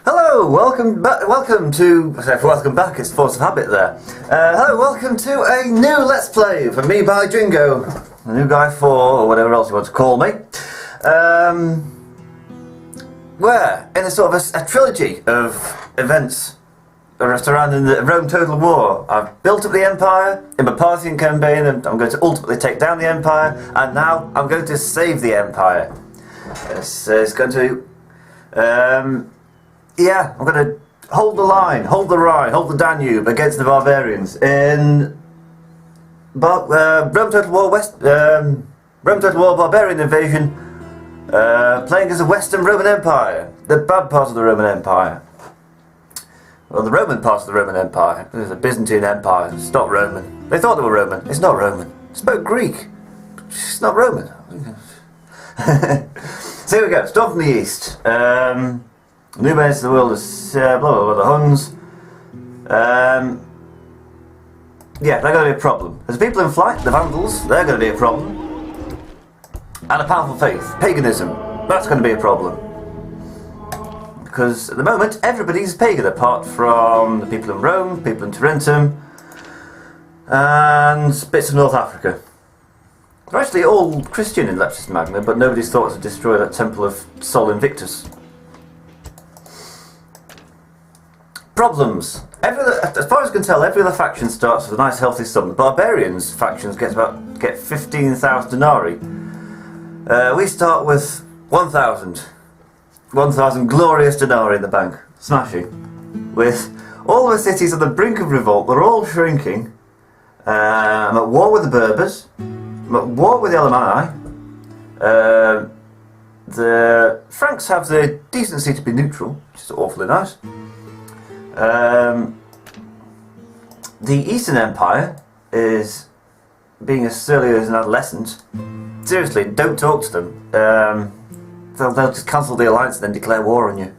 Hello, welcome back, it's Force of Habit there. Hello, welcome to a new Let's Play from me by Jingo, the new guy 4, or whatever else you want to call me. We're in a sort of a trilogy of events surrounding the Rome Total War. I've built up the Empire in my Parthian campaign, and I'm going to ultimately take down the Empire, and now I'm going to save the Empire. It's going to... yeah, I'm going to hold the line, hold the Rhine, hold the Danube against the Barbarians in Rome Total War Barbarian invasion, playing as the Western Roman Empire, the bad part of the Roman Empire. Well, the Roman part of the Roman Empire. It was the Byzantine Empire. It's not Roman. They thought they were Roman. It's not Roman. It spoke Greek. It's not Roman. So here we go. Start from the east. New base of the world is blah blah blah, the Huns. Yeah, they're going to be a problem. There's people in flight, the Vandals, they're going to be a problem. And a powerful faith, paganism, that's going to be a problem. Because at the moment, everybody's pagan apart from the people in Rome, people in Tarentum, and bits of North Africa. They're actually all Christian in Leptis Magna, but nobody's thought to destroy that temple of Sol Invictus. Problems. As far as I can tell, every other faction starts with a nice healthy sum. The Barbarians factions get 15,000 denarii. We start with 1,000 glorious denarii in the bank. Smashing. With all the cities on the brink of revolt, they're all shrinking. I'm at war with the Berbers. I'm at war with the Alemanni. The Franks have the decency to be neutral, which is awfully nice. The Eastern Empire is being as surly as an adolescent. Seriously, don't talk to them. They'll just cancel the alliance and then declare war on you.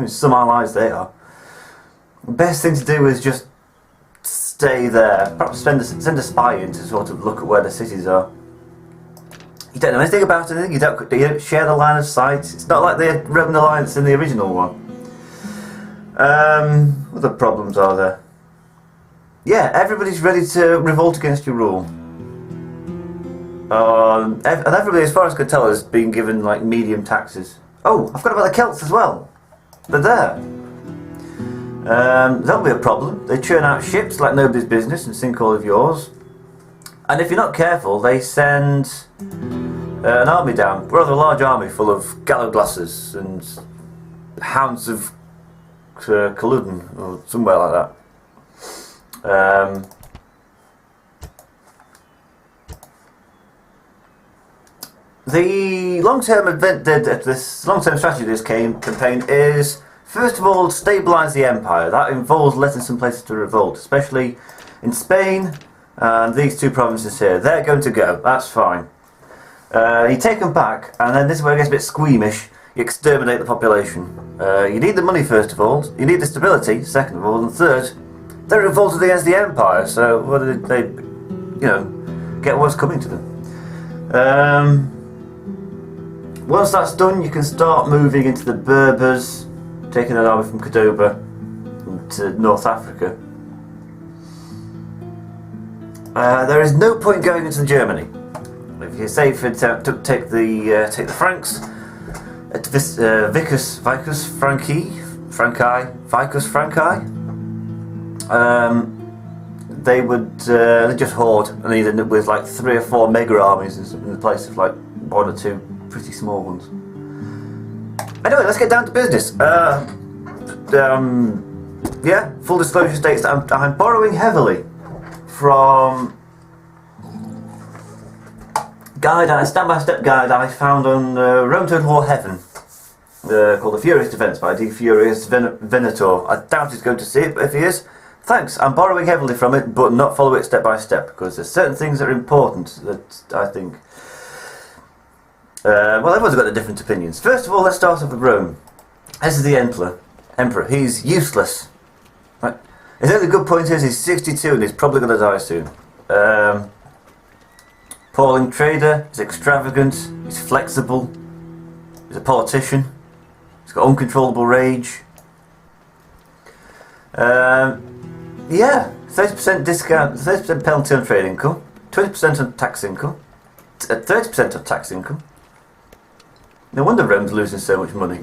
Some allies they are. The best thing to do is just stay there. Perhaps send a spy in to sort of look at where the cities are. You don't know anything about anything. You don't share the line of sight. It's not like the Roman alliance in the original one. What other problems are there? Yeah, everybody's ready to revolt against your rule. And everybody, as far as I can tell, has been given like medium taxes. Oh, I forgot about the Celts as well. They're there. That'll be a problem. They churn out ships like nobody's business and sink all of yours. And if you're not careful, they send an army down, rather a large army full of gallows glasses and hounds of Culloden or somewhere like that. The long-term strategy of this campaign is, first of all, stabilise the empire. That involves letting some places to revolt, especially in Spain and these two provinces here. They're going to go. That's fine. You take them back, and then this is where it gets a bit squeamish. You exterminate the population. You need the money, first of all. You need the stability, second of all. And third, they revolted against the Empire, so what did they, get what's coming to them. Once that's done, you can start moving into the Berbers, taking an army from Cordoba to North Africa. There is no point going into Germany. If you say for take the Franks, Vicus Franci, they would just hoard and either end up with like 3 or 4 mega armies in the place of like 1 or 2 pretty small ones. Anyway, let's get down to business. Yeah, full disclosure states that I'm borrowing heavily from a step-by-step guide I found on Rome Total War Heaven, called The Furious Defense by D. Furious Venator. I doubt he's going to see it, but if he is, thanks. I'm borrowing heavily from it, but not follow it step by step, because there's certain things that are important that I think... well, everyone's got their different opinions. First of all, let's start off with Rome. This is the Emperor. He's useless. Right. His only good point is he's 62 and he's probably going to die soon. Appalling trader, he's extravagant, he's flexible, he's a politician, he's got uncontrollable rage, Yeah, 30% discount, 30% penalty on trade income, 20% on tax income, 30% on tax income. No wonder Rome's losing so much money.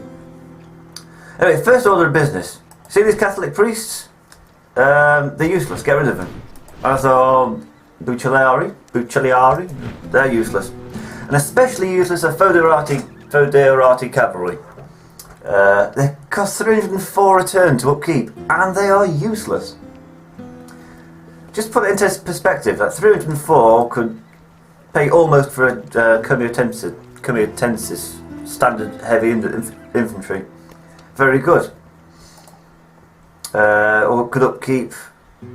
Anyway, first order of business. See these Catholic priests? They're useless, get rid of them. As are Bucciari, they're useless. And especially useless are Foederati cavalry. They cost 304 a turn to upkeep, and they are useless. Just put it into perspective, that 304 could pay almost for a comiotensis standard heavy infantry. Very good. Or could upkeep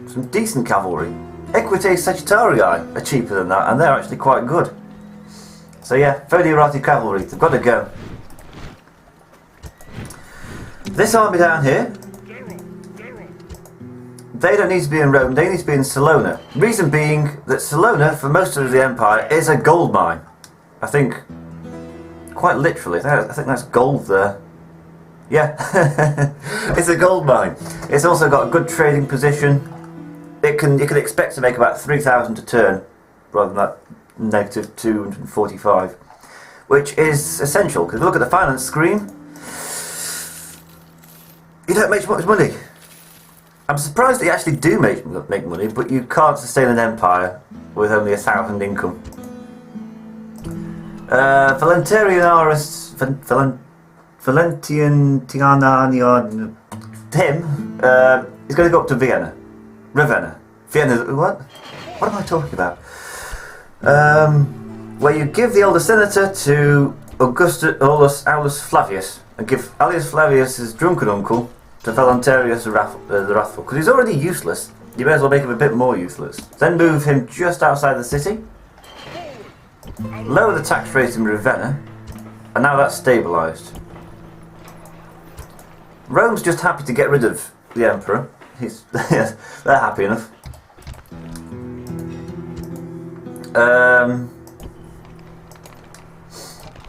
some decent cavalry. Equite Sagittarii are cheaper than that, and they're actually quite good. So yeah, Foederati cavalry, they've got to go. This army down here, they don't need to be in Rome, they need to be in Salona. Reason being that Salona, for most of the empire, is a gold mine. I think, quite literally, I think that's gold there. Yeah, it's a gold mine. It's also got a good trading position. You can expect to make about 3,000 a turn, rather than that negative 245, which is essential, because if you look at the finance screen, you don't make much money. I'm surprised that you actually do make money, but you can't sustain an empire with only 1,000 income. Valentian him is going to go up to Ravenna. Vienna, what? What am I talking about? Where you give the elder senator to Aulus Flavius, and give Aulus Flavius' drunken uncle to Valentarius the Wrathful, because he's already useless. You may as well make him a bit more useless. Then move him just outside the city, lower the tax rate in Ravenna, and now that's stabilised. Rome's just happy to get rid of the emperor. They're happy enough.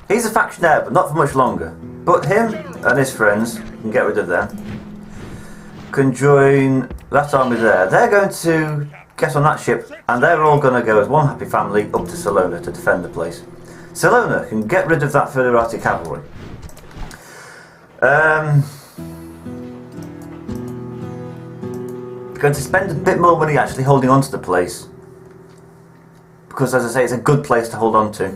He's a factionaire, but not for much longer. But him and his friends, can get rid of them, can join that army there. They're going to get on that ship, and they're all going to go as one happy family up to Salona to defend the place. Salona can get rid of that Foederati cavalry. Going to spend a bit more money actually holding on to the place, because as I say, it's a good place to hold on to.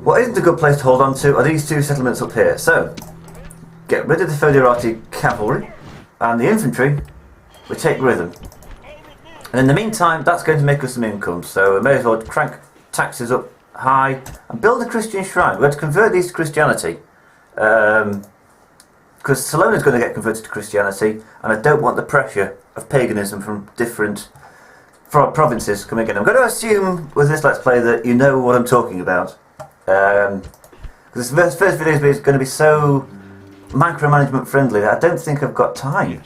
What isn't a good place to hold on to are these two settlements up here. So get rid of the Foederati cavalry, and the infantry we take with them. And in the meantime, that's going to make us some income, so we may as well crank taxes up high and build a Christian shrine. We're going to convert these to Christianity, because Salona is going to get converted to Christianity, and I don't want the pressure of paganism from different provinces coming in. I'm going to assume with this Let's Play that you know what I'm talking about, because this first video is going to be so micromanagement friendly that I don't think I've got time.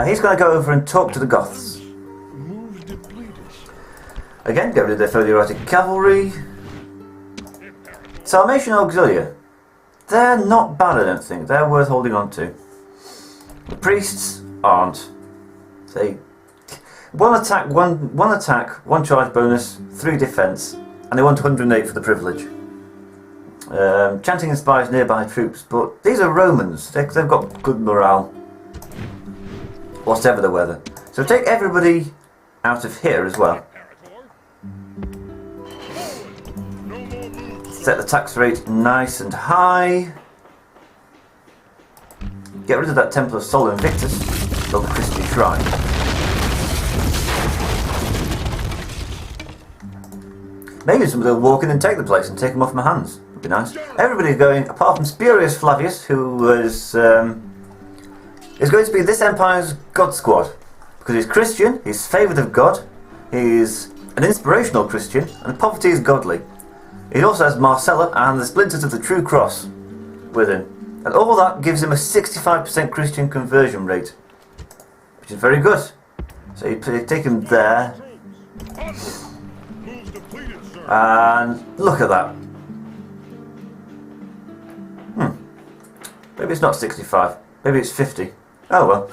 He's going to go over and talk to the Goths. Again, get rid of their Foederati cavalry. Sarmatian Auxilia. They're not bad, I don't think. They're worth holding on to. The priests aren't. They one attack, one charge bonus, 3 defense, and they want 108 for the privilege. Chanting inspires nearby troops, but these are Romans. They've got good morale, whatever the weather. So take everybody out of here as well. Set the tax rate nice and high. Get rid of that Temple of Sol Invictus. Build a Christian shrine. Maybe somebody will walk in and take the place and take them off my hands. Would be nice. Everybody's going, apart from Spurius Flavius, who is going to be this empire's God Squad, because he's Christian, he's favoured of God, he's an inspirational Christian, and poverty is godly. He also has Marcella and the splinters of the True Cross with him. And all that gives him a 65% Christian conversion rate, which is very good. So you take him there, and look at that. Maybe it's not 65, maybe it's 50. Oh well.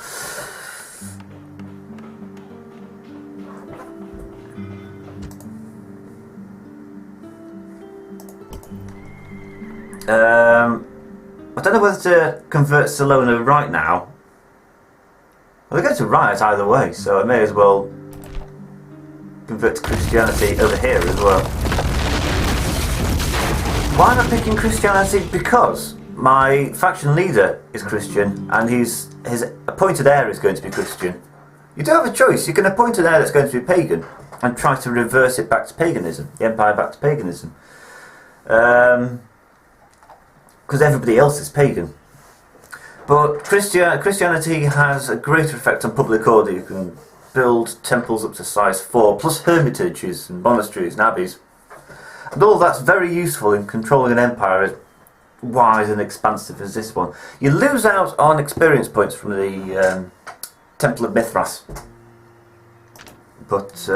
I don't know whether to convert Salona right now. Well, they're going to riot either way, so I may as well convert to Christianity over here as well. Why am I picking Christianity? Because my faction leader is Christian, and his appointed heir is going to be Christian. You do have a choice. You can appoint an heir that's going to be pagan and try to reverse it back to paganism, the empire back to paganism. Because everybody else is pagan. But Christianity has a greater effect on public order. You can build temples up to size 4, plus hermitages and monasteries and abbeys. And all that's very useful in controlling an empire as wide and expansive as this one. You lose out on experience points from the Temple of Mithras. But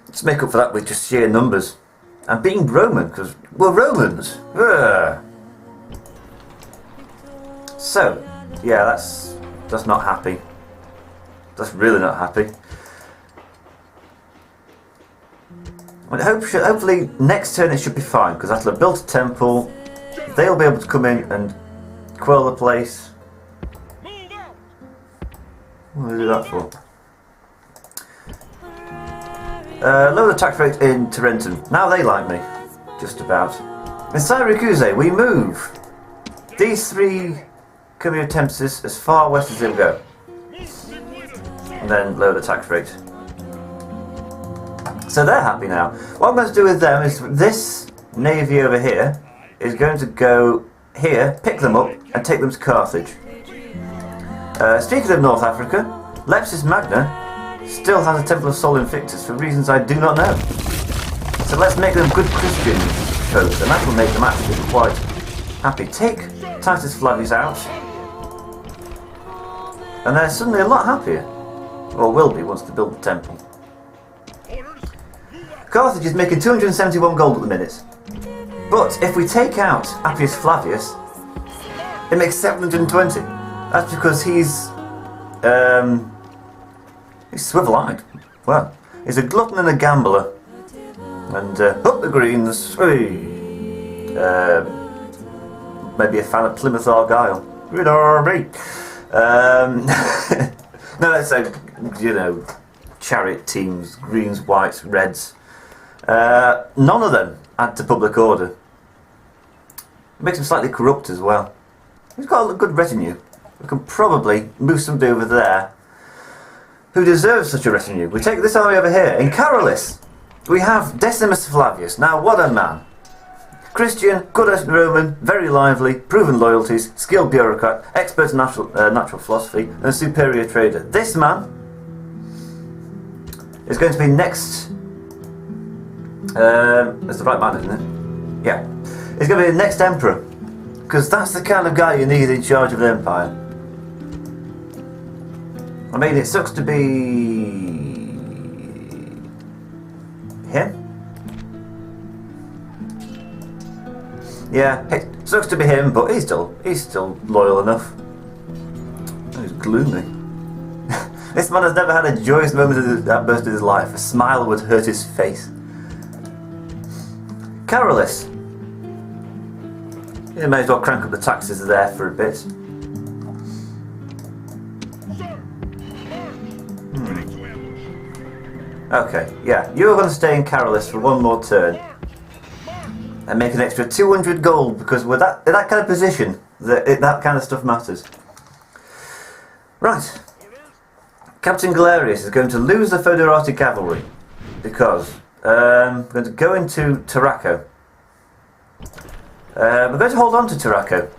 let's make up for that with just sheer numbers. And being Roman, because we're Romans. Ugh. So, yeah, that's not happy. That's really not happy. And hopefully next turn it should be fine, because that'll have built a temple. They'll be able to come in and quell the place. What do they do that for? Lower the tax rate in Tarentum. Now they like me. Just about. In Syracuse, we move these 3 communal temples as far west as they'll go. And then lower the tax rate. So they're happy now. What I'm going to do with them is this navy over here is going to go here, pick them up, and take them to Carthage. Speaking of North Africa, Lepsis Magna still has a Temple of Sol Invictus for reasons I do not know. So let's make them good Christian folks, and that will make them actually quite happy. Take Titus Flavius out, and they're suddenly a lot happier. Or will be once they build the temple. Carthage is making 271 gold at the minute. But if we take out Appius Flavius, it makes 720. That's because he's swivel-eyed. Well, he's a glutton and a gambler. And up the greens, maybe a fan of Plymouth Argyle. Good army. No, let's say, chariot teams, greens, whites, reds. None of them add to public order. It makes him slightly corrupt as well. He's got a good retinue. We can probably move somebody over there who deserves such a retinue. We take this army over here. In Carolis, we have Decimus Flavius. Now, what a man. Christian, good as Roman, very lively, proven loyalties, skilled bureaucrat, expert in natural philosophy, and a superior trader. This man is going to be next. That's the right man, isn't it? Yeah. He's going to be the next emperor, because that's the kind of guy you need in charge of an empire. I mean, it sucks to be him. Yeah, it sucks to be him, but he's still loyal enough. He's gloomy. This man has never had a joyous moment at burst of his life. A smile would hurt his face. Carolis. You may as well crank up the taxes there for a bit. Okay, yeah, you're going to stay in Carolis for one more turn. And make an extra 200 gold, because with that kind of position, that kind of stuff matters. Right. Captain Galerius is going to lose the Foederati cavalry, because we're going to go into Tarraco. We're going to hold on to Tarraco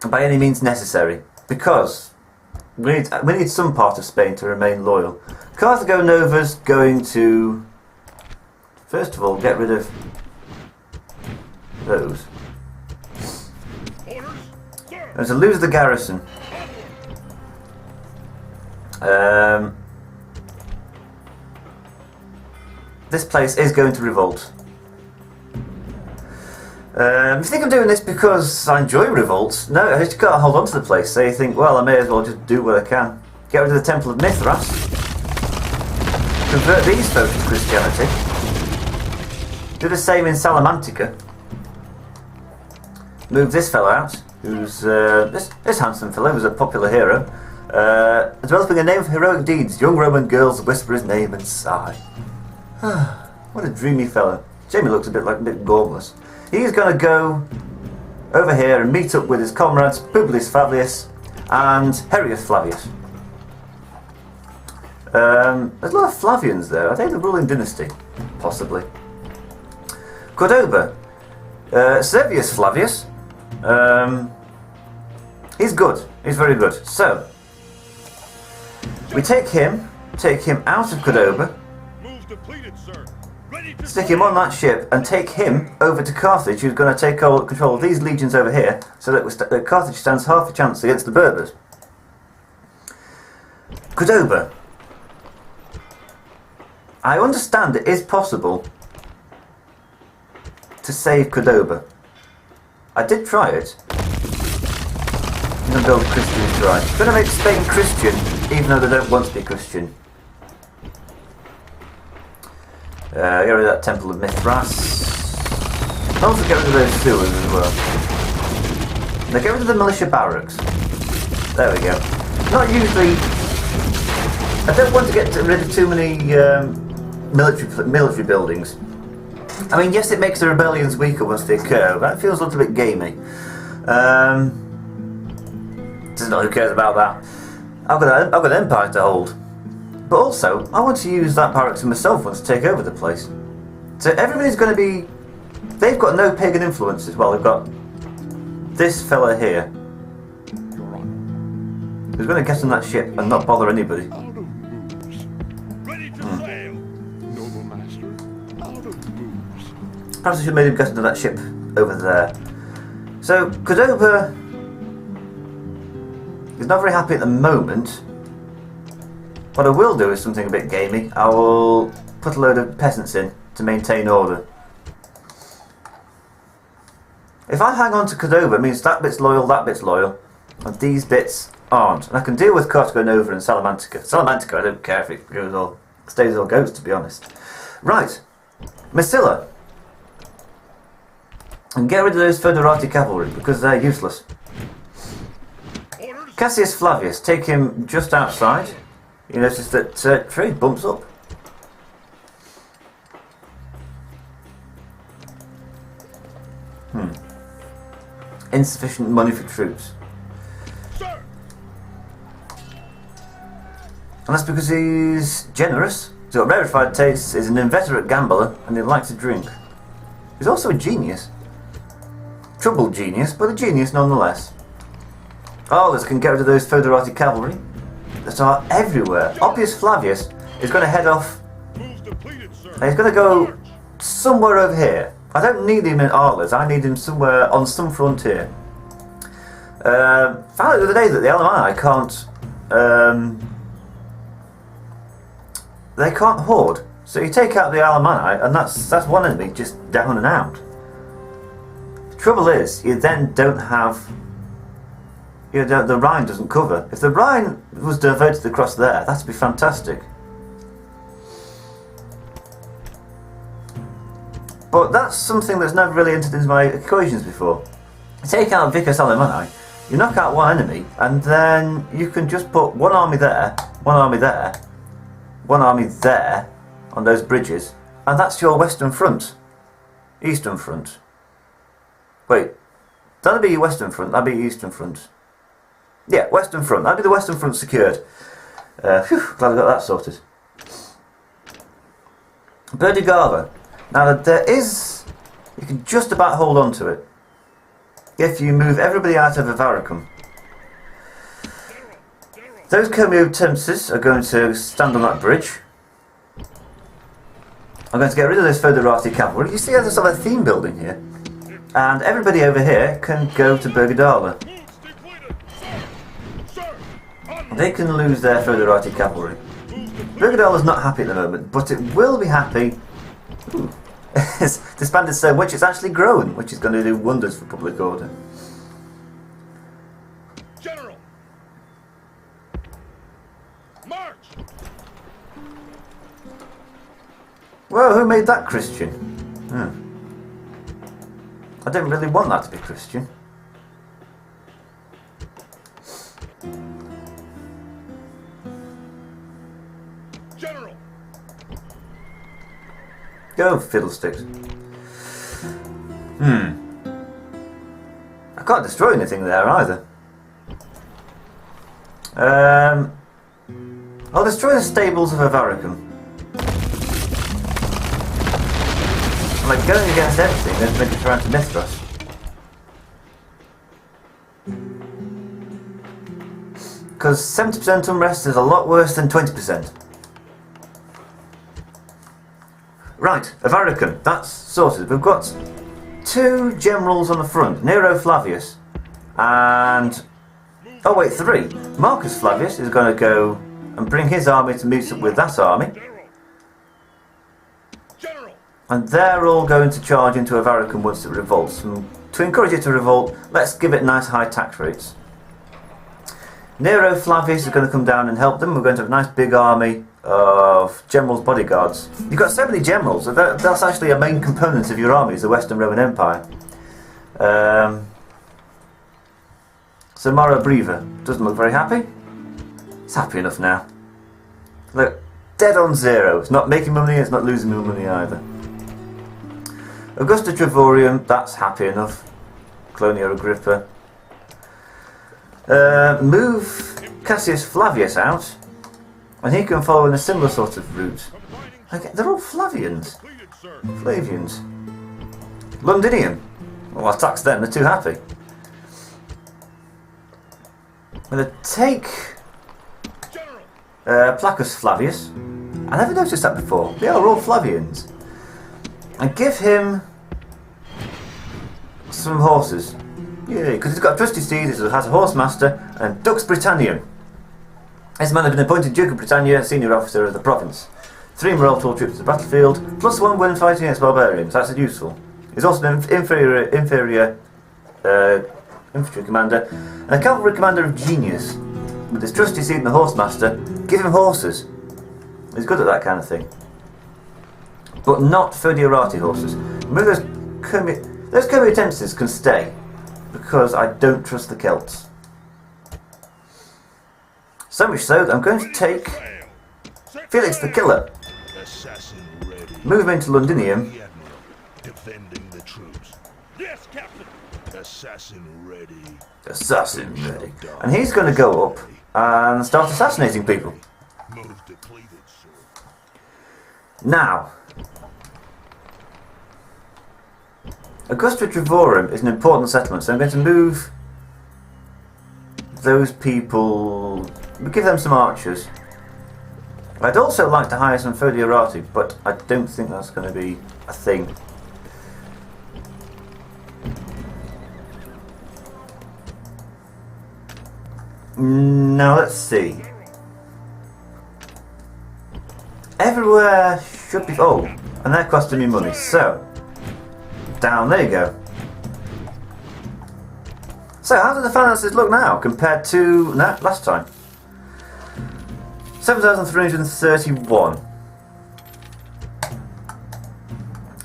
by any means necessary, because we need some part of Spain to remain loyal. Carthago Nova's going to, first of all, get rid of those. And to lose the garrison. This place is going to revolt. You think I'm doing this because I enjoy revolts? No, I just gotta hold on to the place. So you think, well, I may as well just do what I can. Get rid of the Temple of Mithras. Convert these folk to Christianity. Do the same in Salamantica. Move this fellow out, who's this handsome fellow who's a popular hero. Developing a name for heroic deeds. Young Roman girls whisper his name and sigh. What a dreamy fellow. Jamie looks a bit gormless. He's going to go over here and meet up with his comrades Publius Fabius and Herius Flavius. There's a lot of Flavians there. Are they the ruling dynasty? Possibly. Cordoba. Servius Flavius. He's good. He's very good. So, we take him out of Cordoba, stick him on that ship, and take him over to Carthage, who's going to take control of these legions over here, so that Carthage stands half a chance against the Berbers. Cordoba. I understand it is possible to save Cordoba. I did try it. I'm going to build Christians right. I'm going to make Spain Christian, even though they don't want to be Christian. Get rid of that Temple of Mithras. And also get rid of those sewers as well. Now get rid of the militia barracks. There we go. Not usually... I don't want to get rid of too many military buildings. I mean, yes, it makes the rebellions weaker once they occur. That feels a little bit gamey. Doesn't know who cares about that. I've got an empire to hold. But also, I want to use that barracks myself once to take over the place. So everybody's going to be... They've got no pagan influence as well. They've got this fella here, who's going to get on that ship and not bother anybody. Perhaps I should have made him get into that ship over there. So, Cordoba is not very happy at the moment. What I will do is something a bit gamey. I will put a load of peasants in to maintain order. If I hang on to Cordoba, it means that bit's loyal, and these bits aren't. And I can deal with Cartago and Salamantica. Salamantica, I don't care if it stays or goes, to be honest. Right, Massilla. And get rid of those Foederati cavalry, because they're useless. Cassius Flavius, take him just outside. You notice that trade bumps up. Insufficient money for troops. Sir. And that's because he's generous. He's got rarefied tastes, he's an inveterate gambler, and he likes to drink. He's also a genius. Troubled genius, but a genius nonetheless. Aulus can get rid of those Foederati cavalry that are everywhere. Oppius Flavius is going to head off. He's going to go somewhere over here. I don't need him in Aulus, I need him somewhere on some frontier. Found out the other day that the Alemanni can't... they can't hoard. So you take out the Alemanni and that's one enemy just down and out. The trouble is, you then don't have... the Rhine doesn't cover. If the Rhine was diverted across there, that'd be fantastic. But that's something that's never really entered into my equations before. You take out Vicus Alemanni, you knock out one enemy, and then you can just put one army there, one army there, one army there, on those bridges, and that's your western front. Eastern front. Wait, that'd be your western front, that'd be your eastern front. Yeah, western front. That'd be the western front secured. Glad I got that sorted. Berdigava. Now there is... You can just about hold on to it. If you move everybody out of Avaricum. Those Comiotenses are going to stand on that bridge. I'm going to get rid of those Foederati cavalry. You see there's sort of a theme building here. And everybody over here can go to Bergadala. They can lose their Foederati cavalry. Bergadala's not happy at the moment, but it will be happy it's disbanded so much it's actually grown, which is going to do wonders for public order. General, march! Well, who made that Christian? I didn't really want that to be Christian. General, Go, fiddlesticks. I can't destroy anything there either. I'll destroy the stables of Avaricum. Like going against everything, then maybe trying to Mithras. Because 70% unrest is a lot worse than 20%. Right, Avaricum, that's sorted. We've got 2 generals on the front, Nero Flavius and... oh wait, 3. Marcus Flavius is going to go and bring his army to meet up with that army. And they're all going to charge into Avaricum once it revolts. And to encourage it to revolt, let's give it nice high tax rates. Nero Flavius is going to come down and help them. We're going to have a nice big army of generals' bodyguards. You've got so many generals, so that's actually a main component of your army, is the Western Roman Empire. So Mara Breva doesn't look very happy. It's happy enough now. Look, dead on 0. It's not making money, it's not losing money either. Augusta Trevorium, that's happy enough. Clonia Agrippa. Move Cassius Flavius out, and he can follow in a similar sort of route. Okay, they're all Flavians. Flavians. Londinium. Well, I'll tax them, they're too happy. I'm going to take Placus Flavius. I never noticed that before. They are all Flavians. And give him some horses. Yeah, because he's got a trusty steed, he has a horse master, and Dux Britannium. This man has been appointed Duke of Britannia, senior officer of the province. 3 morale tool troops to the battlefield, +1 when fighting against barbarians. That's useful. He's also an inferior infantry commander, and a cavalry commander of genius. With his trusty steed and the horse master, give him horses. He's good at that kind of thing. But not Fodiorati horses. Those Comiotenses can stay, because I don't trust the Celts. So much so that I'm going to take Felix the Killer. Move him into Londinium. defending the troops. Yes, Captain. Assassin ready. Assassin ready. And he's going to go up and start assassinating people. Move depleted, sir. Now, Augusta Trevorum is an important settlement, so I'm going to move those people, give them some archers. I'd also like to hire some Fodiorati, but I don't think that's going to be a thing. Now let's see. Everywhere should be... oh, and they're costing me money, so... down, there you go. So how do the finances look now compared to last time? 7,331.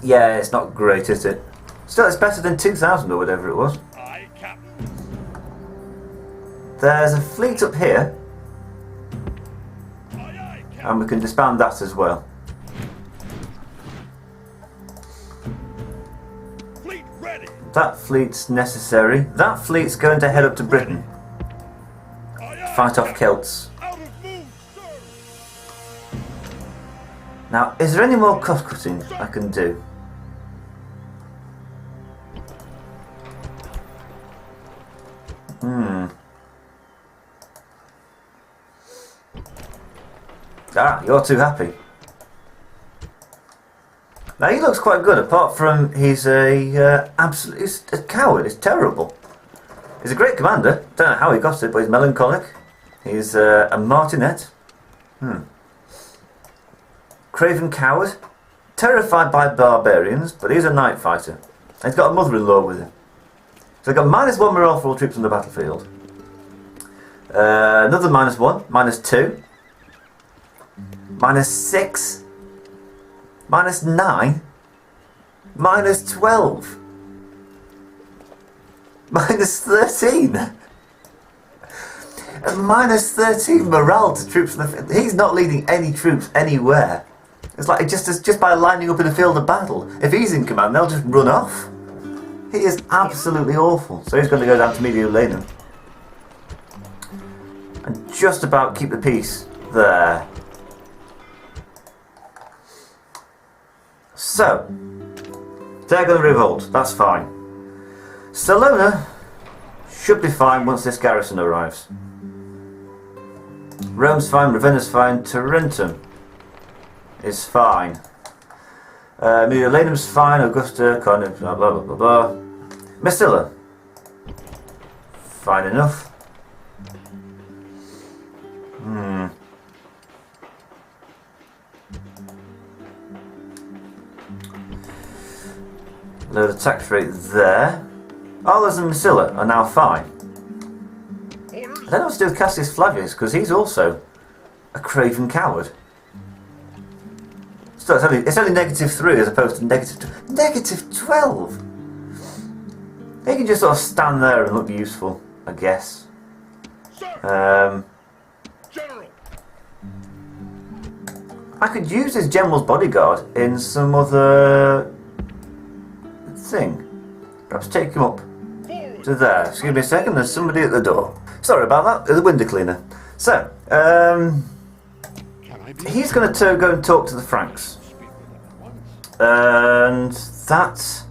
Yeah, it's not great, is it? Still, it's better than 2,000 or whatever it was. Aye, Captain. There's a fleet up here, Aye, aye, Captain. and we can disband that as well. Fleet ready. That fleet's necessary. That fleet's going to head up to Britain. Aye, aye, Fight off Celts. out of move, sir. Now, is there any more cost cutting I can do? Ah, you're too happy. Now he looks quite good, apart from he's he's a coward. He's terrible. He's a great commander. Don't know how he got it, but he's melancholic. He's a martinet. Craven coward. terrified by barbarians, but he's a night fighter. And he's got a mother-in-law with him. So he's got -1 morale for all troops on the battlefield. Another -1, -2, -6, -9, -12, -13. And -13 morale to troops. He's not leading any troops anywhere. It's like just by lining up in a field of battle. If he's in command, they'll just run off. He is absolutely awful. So he's going to go down to Mediolanum and just about keep the peace there. So they're going to revolt. That's fine. Salona should be fine once this garrison arrives. Rome's fine, Ravenna's fine, Tarentum is fine. Mediolanum's fine, Augusta, Carnage, blah blah blah blah. Massilla, fine enough. Low the tax rate there. Arles and Massilla are now fine. I don't know what to do with Cassius Flavius because he's also a craven coward. So it's only -3 as opposed to -12. He can just sort of stand there and look useful, I guess. General. I could use his general's bodyguard in some other thing. Perhaps take him up to there. Excuse me a second, there's somebody at the door. Sorry about that, there's a window cleaner. So, he's going to go and talk to the Franks. And that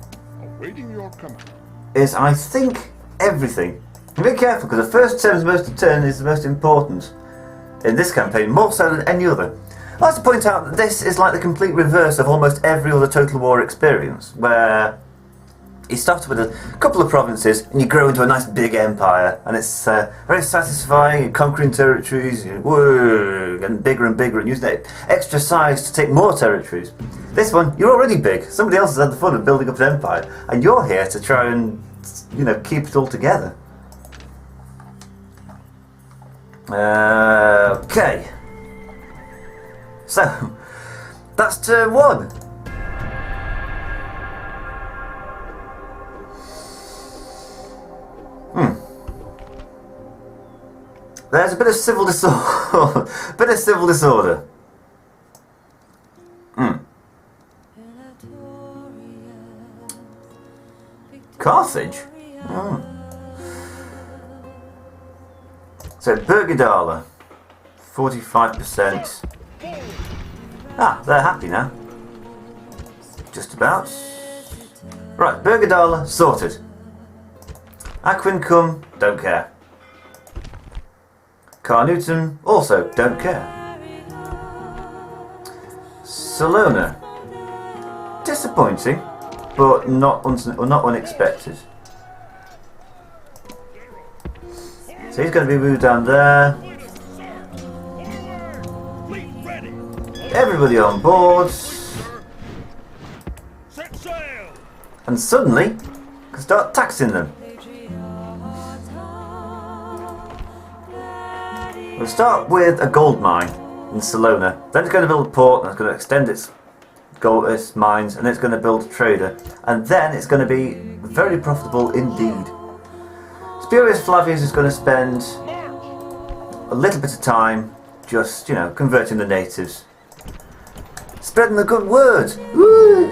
is, I think, everything. Be careful, because the first turn is the most important in this campaign, more so than any other. I'd like to point out that this is like the complete reverse of almost every other Total War experience, where you start with a couple of provinces and you grow into a nice big empire, and it's very satisfying. You're conquering territories, you're getting bigger and bigger, and using extra size to take more territories. This one, you're already big. Somebody else has had the fun of building up an empire, and you're here to try and, keep it all together. Okay. So, that's turn 1. There's a bit of civil disorder. Carthage? So, Burgadala, 45%. They're happy now. Just about. Right, Burgadala, sorted. Aquincum, don't care. Carnutum, also don't care. Salona, disappointing, but not unexpected. So he's going to be moved down there. Everybody on board. And suddenly, can start taxing them. We'll start with a gold mine in Salona. Then it's going to build a port, and it's going to extend its mines, and it's going to build a trader. And then it's going to be very profitable indeed. Spurius Flavius is going to spend a little bit of time just, converting the natives. Spreading the good word. Woo!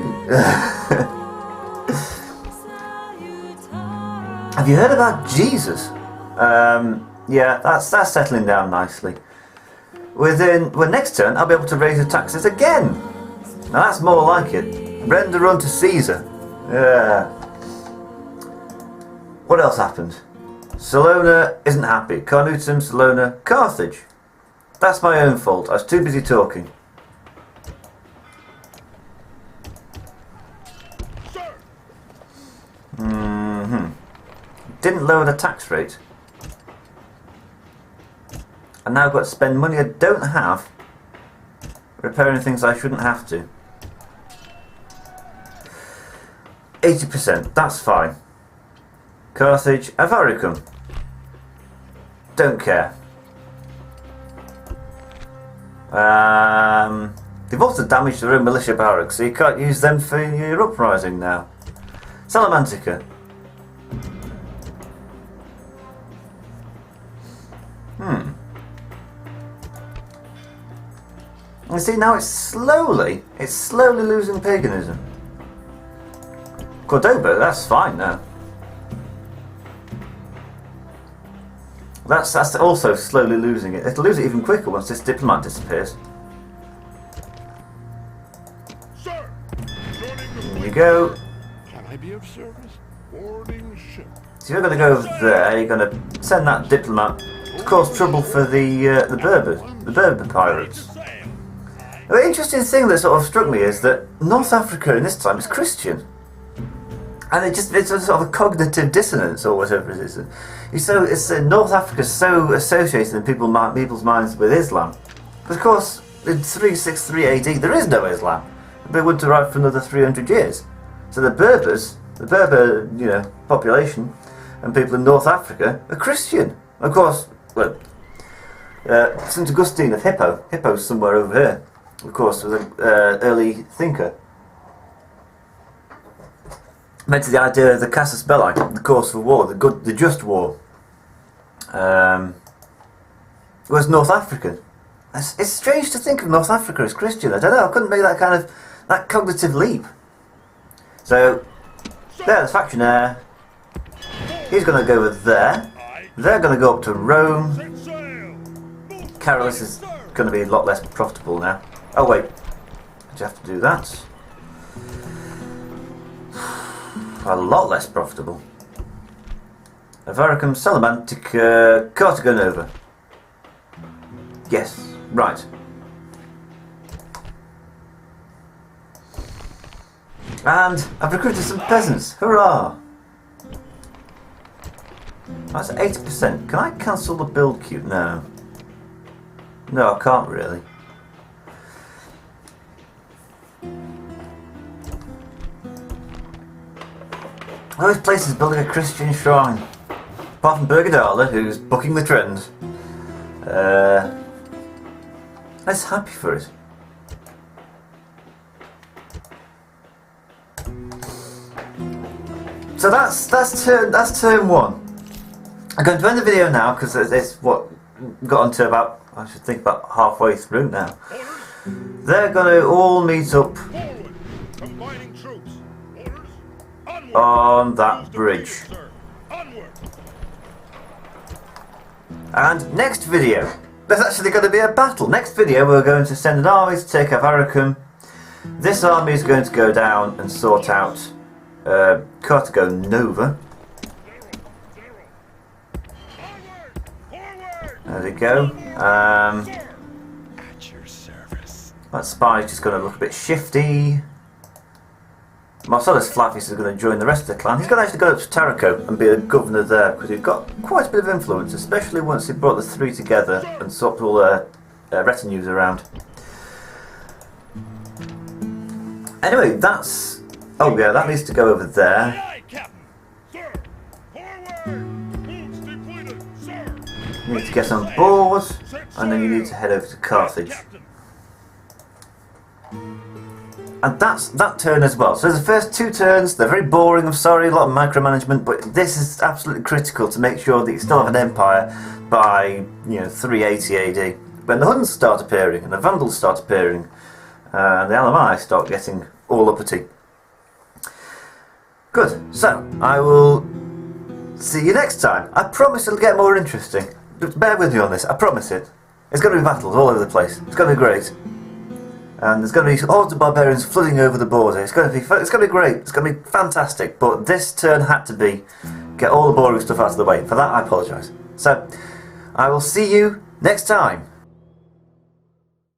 Have you heard about Jesus? Yeah, that's settling down nicely. Next turn, I'll be able to raise the taxes again. Now that's more like it. Render unto Caesar. Yeah. What else happened? Salona isn't happy. Carnutum, Salona, Carthage. That's my own fault. I was too busy talking. Didn't lower the tax rate. And now I've got to spend money I don't have repairing things I shouldn't have to. 80%, that's fine. Carthage, Avaricum. Don't care. They've also damaged their own militia barracks, so you can't use them for your uprising now. Salamantica. You see, now it's slowly losing paganism. Cordoba, that's fine now. That's also slowly losing it. It'll lose it even quicker once this diplomat disappears. Sir, There you go. can I be of service? Boarding ship. So you're going to go over there. You're going to send that diplomat to cause trouble for the Berber pirates. The interesting thing that sort of struck me is that North Africa in this time is Christian. And it's a sort of a cognitive dissonance or whatever it is. North Africa is so associated in people's minds with Islam. But of course, in 363 AD, there is no Islam. They wouldn't arrive for another 300 years. So the Berber, population and people in North Africa are Christian. Of course, well, St. Augustine of Hippo's somewhere over here. Of course, was an early thinker. Invented the idea of the casus belli, the course for war, the just war. Was North African. It's strange to think of North Africa as Christian. I don't know. I couldn't make that cognitive leap. So there's Factionaire. He's going to go over there. They're going to go up to Rome. Carolus is going to be a lot less profitable now. Oh wait, do you have to do that? A lot less profitable. Avaricum, Salamantica, Cartagonova. Yes, right. And I've recruited some peasants. Hurrah! That's 80%. Can I cancel the build queue? No. No, I can't really. Well, this place is building a Christian shrine. Apart from Bergadala, who's bucking the trend. I'm just happy for it. So that's turn one. I'm going to end the video now because it's what got on to about, I should think, about halfway through now. They're going to all meet up Combining troops. Orders. Onward. on that bridge. Onward. And next video, there's actually going to be a battle. Next video we're going to send an army to take Avaricum. This army is going to go down and sort out Cartagonova. There we go. At your service. That spy is just going to look a bit shifty. Marcellus Flavius is going to join the rest of the clan. He's going to actually go up to Tarraco and be a governor there because he's got quite a bit of influence, especially once he brought the three together and swapped all their retinues around. Anyway, that's... Oh yeah, that needs to go over there. Aye, Captain. Sir. Forward. Boots depleted. Sir. You need to get on board, and then you need to head over to Carthage. Captain. And that's that turn as well. So the first two turns, they're very boring, I'm sorry, a lot of micromanagement, but this is absolutely critical to make sure that you still have an empire by 380 AD. When the Huns start appearing, and the Vandals start appearing, and the Alamae start getting all uppity. Good, so I will see you next time. I promise it'll get more interesting. Just bear with me on this, I promise it. It's going to be battles all over the place. It's going to be great. And there's going to be hordes of barbarians flooding over the border. It's going to be great. It's going to be fantastic. But this turn had to be get all the boring stuff out of the way. For that, I apologise. So, I will see you next time.